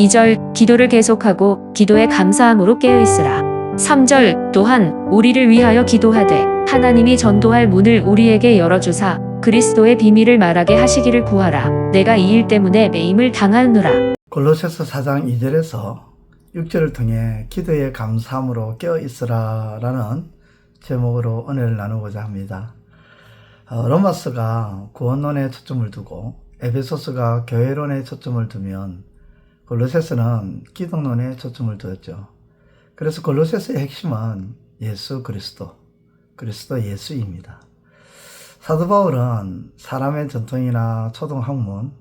2절 기도를 계속하고 기도에 감사함으로 깨어있으라. 3절 또한 우리를 위하여 기도하되 하나님이 전도할 문을 우리에게 열어주사 그리스도의 비밀을 말하게 하시기를 구하라. 내가 이 일 때문에 매임을 당하느라. 골로새서 4장 2절에서 6절을 통해 기도에 감사함으로 깨어있으라 라는 제목으로 은혜를 나누고자 합니다. 로마서가 구원론에 초점을 두고 에베소서가 교회론에 초점을 두면 골로새서는 기독론에 초점을 두었죠. 그래서 골로새서의 핵심은 예수 그리스도 예수입니다. 사도 바울은 사람의 전통이나 초등학문,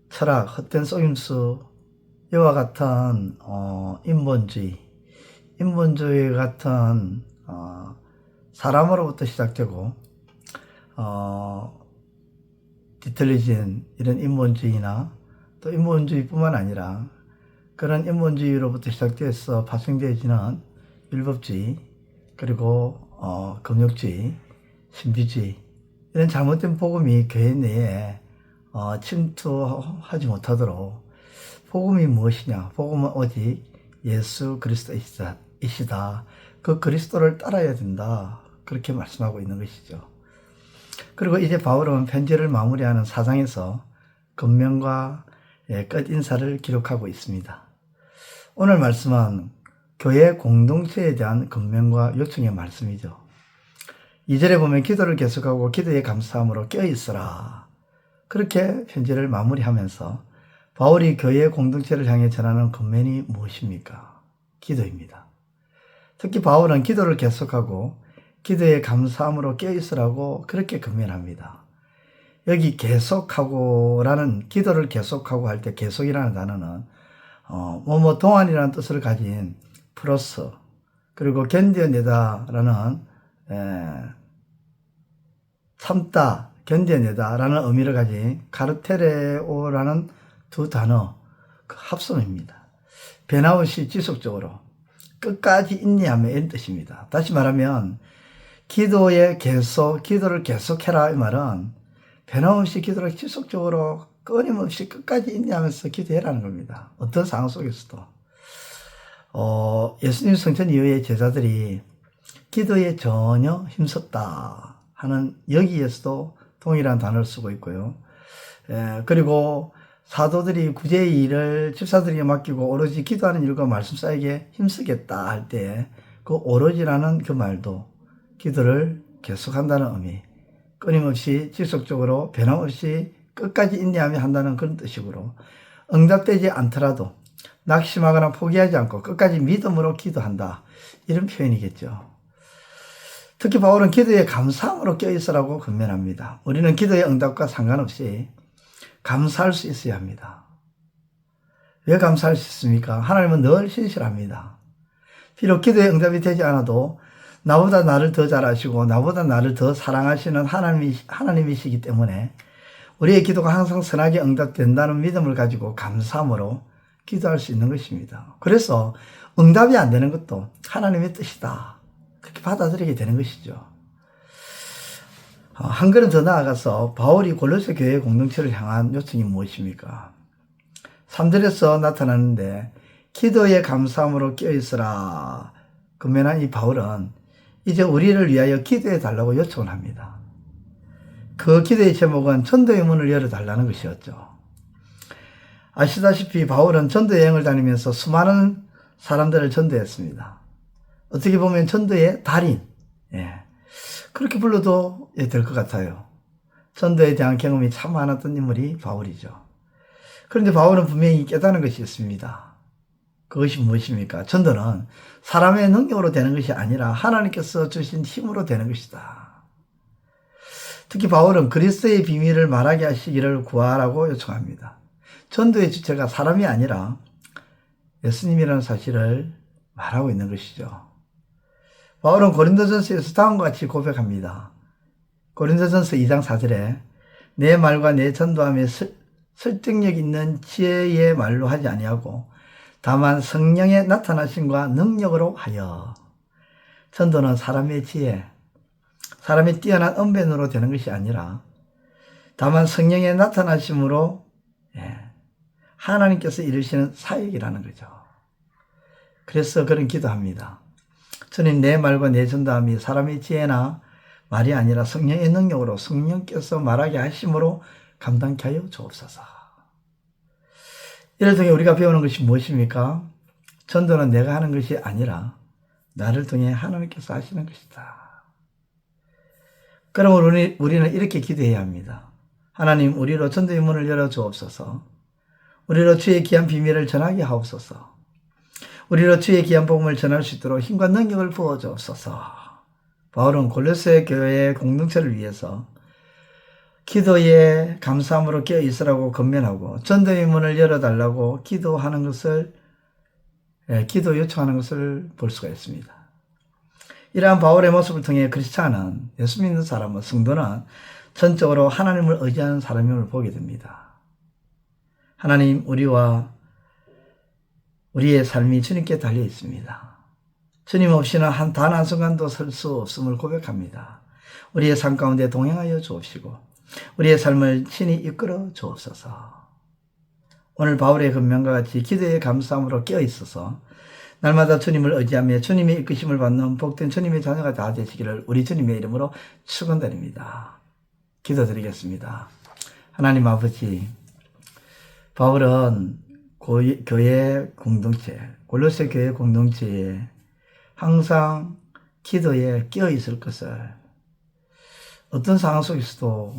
철학, 헛된 속임수, 이와 같은 인본주의 같은 사람으로부터 시작되고 뒤틀리진 이런 인본주의나 또 인본주의뿐만 아니라 그런 인본주의로부터 시작돼서 파생되어지는 율법주의, 그리고 금욕주의, 신비주의, 이런 잘못된 복음이 교회 내에 침투하지 못하도록 복음이 무엇이냐? 복음은 오직 예수 그리스도이시다. 그 그리스도를 따라야 된다. 그렇게 말씀하고 있는 것이죠. 그리고 이제 바울은 편지를 마무리하는 4장에서 권면과 끝 인사를 기록하고 있습니다. 오늘 말씀은 교회 공동체에 대한 권면과 요청의 말씀이죠. 2절에 보면 기도를 계속하고 기도에 감사함으로 깨어있으라. 그렇게 편지를 마무리하면서 바울이 교회 공동체를 향해 전하는 권면이 무엇입니까? 기도입니다. 특히 바울은 기도를 계속하고 기도에 감사함으로 깨어있으라고 그렇게 권면합니다. 여기 계속하고라는, 기도를 계속하고 할 때 계속이라는 단어는 동안이라는 뜻을 가진 플러스, 그리고 견뎌내다라는 참다, 견뎌내다라는 의미를 가진 카르테레오라는 두 단어 그 합성입니다. 변함없이 지속적으로 끝까지 인내하며 이런 뜻입니다. 다시 말하면 기도를 계속해라 이 말은 변함없이 기도를 지속적으로 끊임없이 끝까지 인내하면서 기도해라는 겁니다. 어떤 상황 속에서도. 예수님 성천 이후에 제자들이 기도에 전혀 힘썼다 하는, 여기에서도 동일한 단어를 쓰고 있고요. 그리고 사도들이 구제의 일을 집사들에게 맡기고 오로지 기도하는 일과 말씀 쌓이게 힘쓰겠다 할 때 그 오로지라는 그 말도 기도를 계속한다는 의미, 끊임없이 지속적으로 변함없이 끝까지 인내하며 한다는 그런 뜻이므로 응답되지 않더라도 낙심하거나 포기하지 않고 끝까지 믿음으로 기도한다, 이런 표현이겠죠. 특히 바울은 기도에 감사함으로 껴있으라고 권면합니다. 우리는 기도의 응답과 상관없이 감사할 수 있어야 합니다. 왜 감사할 수 있습니까? 하나님은 늘 신실합니다. 비록 기도의 응답이 되지 않아도 나보다 나를 더 잘 아시고 나보다 나를 더 사랑하시는 하나님이시기 때문에 우리의 기도가 항상 선하게 응답된다는 믿음을 가지고 감사함으로 기도할 수 있는 것입니다. 그래서 응답이 안 되는 것도 하나님의 뜻이다, 그렇게 받아들이게 되는 것이죠. 한 걸음 더 나아가서 바울이 골로새 교회 공동체를 향한 요청이 무엇입니까? 3절에서 나타나는데 기도에 감사함으로 깨어있으라 권면한 이 바울은 이제 우리를 위하여 기도해 달라고 요청을 합니다. 그 기도의 제목은 전도의 문을 열어달라는 것이었죠. 아시다시피 바울은 전도 여행을 다니면서 수많은 사람들을 전도했습니다. 어떻게 보면 전도의 달인, 그렇게 불러도 될 것 같아요. 전도에 대한 경험이 참 많았던 인물이 바울이죠. 그런데 바울은 분명히 깨달은 것이 있습니다. 그것이 무엇입니까? 전도는 사람의 능력으로 되는 것이 아니라 하나님께서 주신 힘으로 되는 것이다. 특히 바울은 그리스도의 비밀을 말하게 하시기를 구하라고 요청합니다. 전도의 주체가 사람이 아니라 예수님이라는 사실을 말하고 있는 것이죠. 바울은 고린도전서에서 다음과 같이 고백합니다. 고린도전서 2장 4절에 내 말과 내 전도함에 설득력 있는 지혜의 말로 하지 아니하고 다만 성령의 나타나심과 능력으로 하여. 전도는 사람의 지혜, 사람이 뛰어난 언변으로 되는 것이 아니라 다만 성령의 나타나심으로 하나님께서 이루시는 사역이라는 거죠. 그래서 그런 기도합니다. 주님, 내 말과 내 전담이 사람의 지혜나 말이 아니라 성령의 능력으로 성령께서 말하게 하심으로 감당케 하여 주옵소서. 이를 통해 우리가 배우는 것이 무엇입니까? 전도는 내가 하는 것이 아니라 나를 통해 하나님께서 하시는 것이다. 그러므로 우리는 이렇게 기도해야 합니다. 하나님, 우리로 전도의 문을 열어 주옵소서. 우리로 주의 귀한 비밀을 전하게 하옵소서. 우리로 주의 귀한 복음을 전할 수 있도록 힘과 능력을 부어 주옵소서. 바울은 골로새 교회의 공동체를 위해서 기도에 감사함으로 깨어 있으라고 권면하고 전도의 문을 열어달라고 기도 요청하는 것을 볼 수가 있습니다. 이러한 바울의 모습을 통해 크리스찬은, 예수 믿는 사람은, 성도는 전적으로 하나님을 의지하는 사람임을 보게 됩니다. 하나님, 우리의 삶이 주님께 달려 있습니다. 주님 없이는 단 한순간도 설 수 없음을 고백합니다. 우리의 삶 가운데 동행하여 주옵시고 우리의 삶을 친히 이끌어 주옵소서. 오늘 바울의 권면과 같이 기도에 감사함으로 깨어 있어서 날마다 주님을 의지하며 주님의 이끄심을 받는 복된 주님의 자녀가 다 되시기를 우리 주님의 이름으로 축원드립니다. 기도드리겠습니다. 하나님 아버지, 바울은 교회 공동체, 골로새 교회 공동체에 항상 기도에 깨어 있을 것을, 어떤 상황 속에서도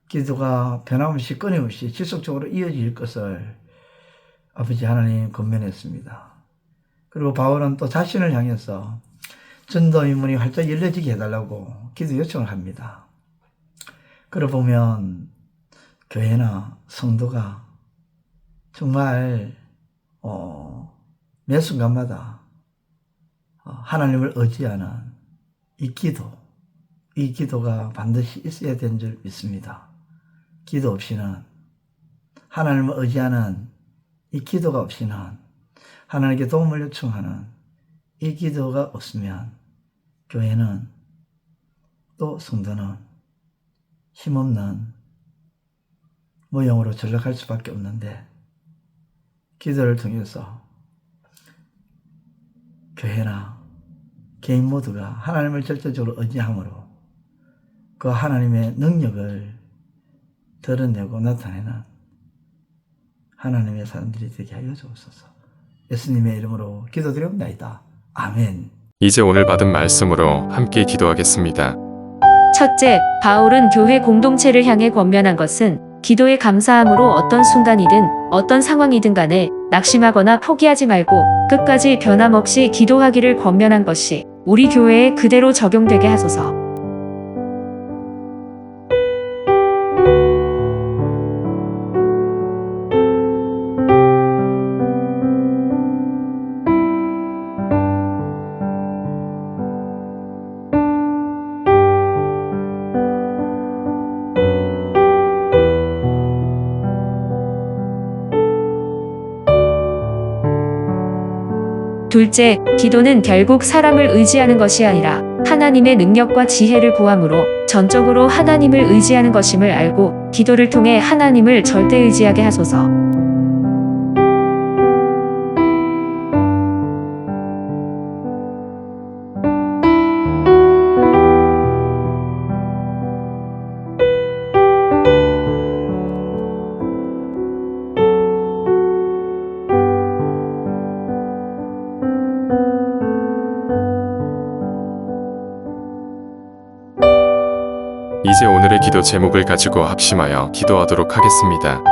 기도가 변함없이 끊임없이 지속적으로 이어질 것을 아버지 하나님 권면했습니다. 그리고 바울은 또 자신을 향해서 전도의 문이 활짝 열려지게 해달라고 기도 요청을 합니다. 그러고 보면 교회나 성도가 정말 매 순간마다 하나님을 의지하는 이 기도가 반드시 있어야 되는 줄 믿습니다. 기도 없이는, 하나님을 의지하는 이 기도가 없이는, 하나님께 도움을 요청하는 이 기도가 없으면 교회는, 또 성도는 힘없는 모형으로 전락할 수밖에 없는데, 기도를 통해서 교회나 개인 모두가 하나님을 절대적으로 의지함으로 그 하나님의 능력을 드러내고 나타내는 하나님의 사람들이 되게 하여 주옵소서. 예수님의 이름으로 기도드리옵나이다. 아멘. 이제 오늘 받은 말씀으로 함께 기도하겠습니다. 첫째, 바울은 교회 공동체를 향해 권면한 것은 기도에 감사함으로 어떤 순간이든 어떤 상황이든 간에 낙심하거나 포기하지 말고 끝까지 변함없이 기도하기를 권면한 것이 우리 교회에 그대로 적용되게 하소서. 둘째, 기도는 결국 사람을 의지하는 것이 아니라 하나님의 능력과 지혜를 구함으로 전적으로 하나님을 의지하는 것임을 알고 기도를 통해 하나님을 절대 의지하게 하소서. 이제 오늘의 기도 제목을 가지고 합심하여 기도하도록 하겠습니다.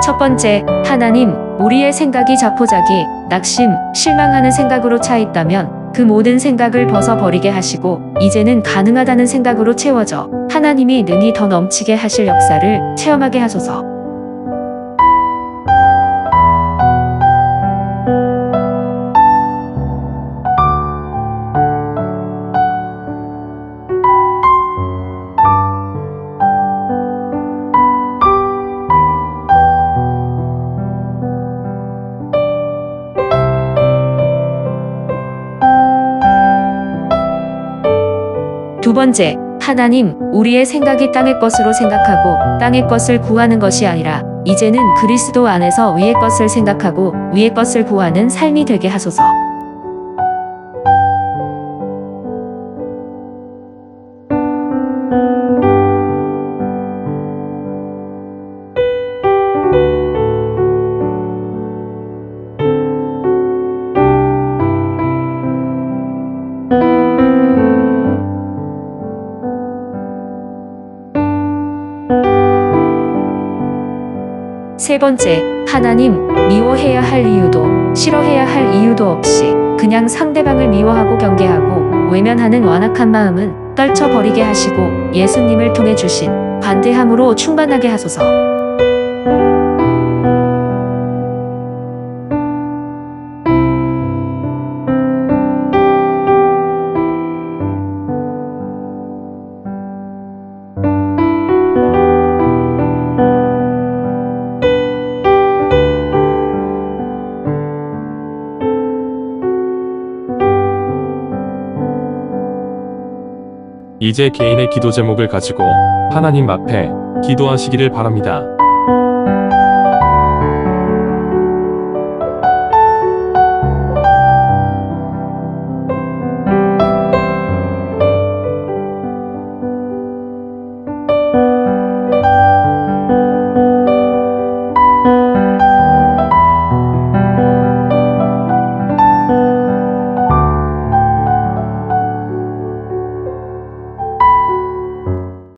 첫 번째, 하나님, 우리의 생각이 자포자기, 낙심, 실망하는 생각으로 차 있다면 그 모든 생각을 벗어버리게 하시고 이제는 가능하다는 생각으로 채워져 하나님이 능히 더 넘치게 하실 역사를 체험하게 하소서. 두 번째, 하나님, 우리의 생각이 땅의 것으로 생각하고 땅의 것을 구하는 것이 아니라 이제는 그리스도 안에서 위의 것을 생각하고 위의 것을 구하는 삶이 되게 하소서. 세 번째, 하나님, 미워해야 할 이유도, 싫어해야 할 이유도 없이 그냥 상대방을 미워하고 경계하고 외면하는 완악한 마음은 떨쳐버리게 하시고 예수님을 통해 주신 관대함으로 충만하게 하소서. 이제 개인의 기도 제목을 가지고 하나님 앞에 기도하시기를 바랍니다.